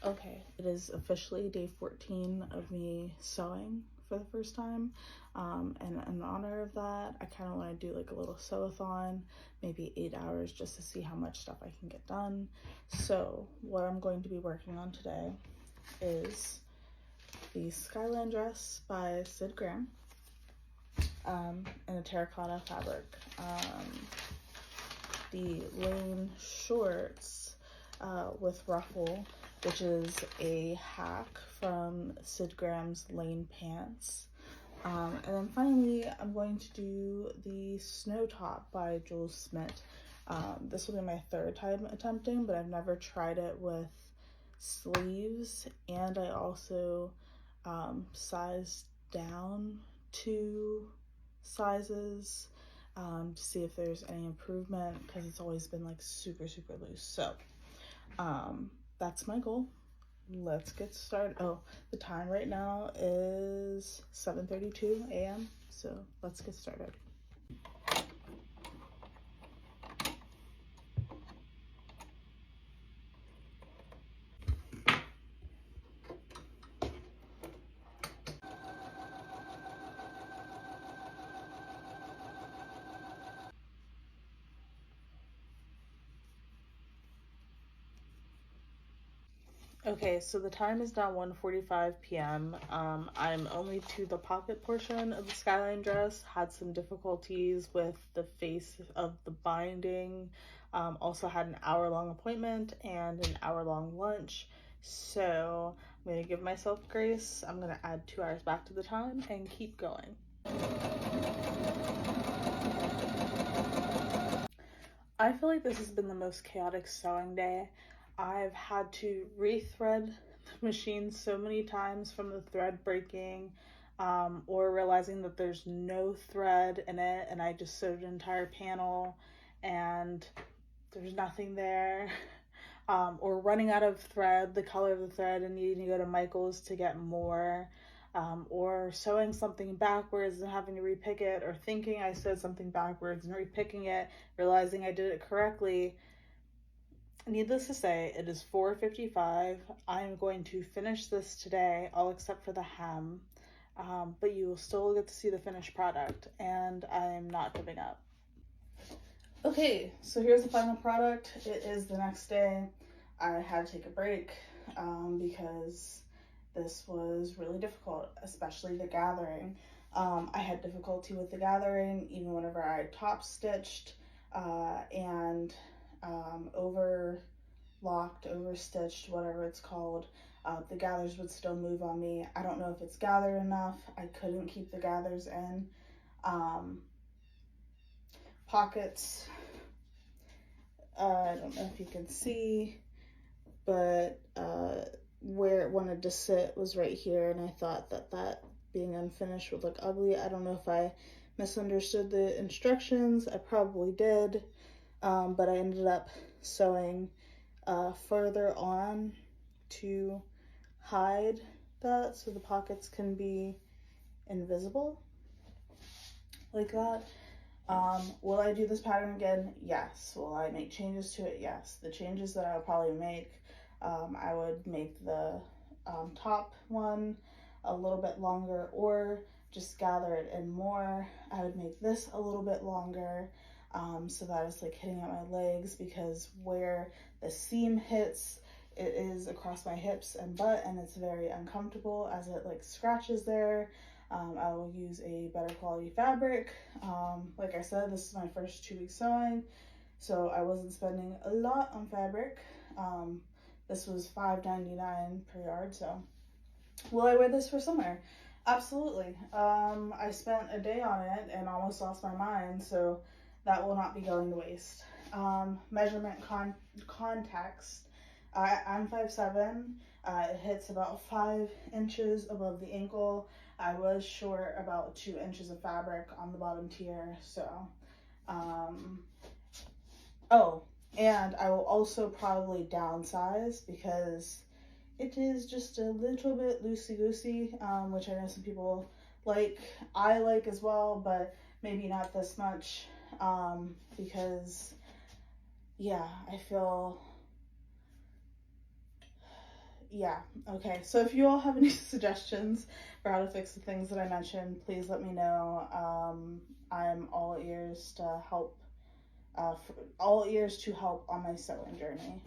Okay, it is officially day 14 of me sewing for the first time. And in honor of that, I kind of want to do like a little sew-a-thon, maybe 8 hours, just to see how much stuff I can get done. So what I'm going to be working on today is the Skyline dress by Sid Graham in a terracotta fabric. The Lane shorts with ruffle, which is a hack from Sid Graham's Lane pants. And then finally, I'm going to do the snow top by Jules Smith. This will be my third time attempting, but I've never tried it with sleeves, and I also sized down 2 sizes to see if there's any improvement, because it's always been like super loose. So that's my goal. Let's get started. Oh, the time right now is 7:32 a.m. so let's get started. Okay, so the time is now 1:45 p.m. I'm only to the pocket portion of the Skyline dress. Had some difficulties with the face of the binding. Also had an hour-long appointment and an hour-long lunch. So I'm gonna give myself grace. I'm gonna add 2 hours back to the time and keep going. I feel like this has been the most chaotic sewing day. I've had to rethread the machine so many times from the thread breaking, or realizing that there's no thread in it and I just sewed an entire panel and there's nothing there, or running out of thread, the color of the thread, and needing to go to Michael's to get more. Or sewing something backwards and having to repick it, or thinking I sewed something backwards and repicking it, realizing I did it correctly. Needless to say, it is 4:55. I'm going to finish this today, all except for the hem, but you will still get to see the finished product, and I'm not giving up. Okay, so here's the final product. It is the next day. I had to take a break because this was really difficult, especially the gathering. I had difficulty with the gathering even whenever I top stitched and overlocked, over stitched, whatever it's called. The gathers would still move on me. I don't know if it's gathered enough. I couldn't keep the gathers in. Pockets, I don't know if you can see, but where it wanted to sit was right here, and I thought that being unfinished would look ugly. I don't know if I misunderstood the instructions. I probably did, but I ended up sewing further on to hide that so the pockets can be invisible, like that. Will I do this pattern again? Yes. Will I make changes to it? Yes. The changes that I'll probably make, I would make the top one a little bit longer, or just gather it in more. I would make this a little bit longer, so that it's like hitting at my legs, because where the seam hits, it is across my hips and butt, and it's very uncomfortable as it like scratches there. I will use a better quality fabric. Like I said, this is my first 2 weeks sewing, so I wasn't spending a lot on fabric. This was $5.99 per yard. So will I wear this for summer? Absolutely. I spent a day on it and almost lost my mind, so that will not be going to waste. Measurement context. I'm 5'7". It hits about 5 inches above the ankle. I was short about 2 inches of fabric on the bottom tier, so, oh, and I will also probably downsize because it is just a little bit loosey-goosey, which I know some people like. I like as well, but maybe not this much, because, yeah, I feel yeah, okay. So if you all have any suggestions for how to fix the things that I mentioned, please let me know. I'm all ears to help, all ears to help on my sewing journey.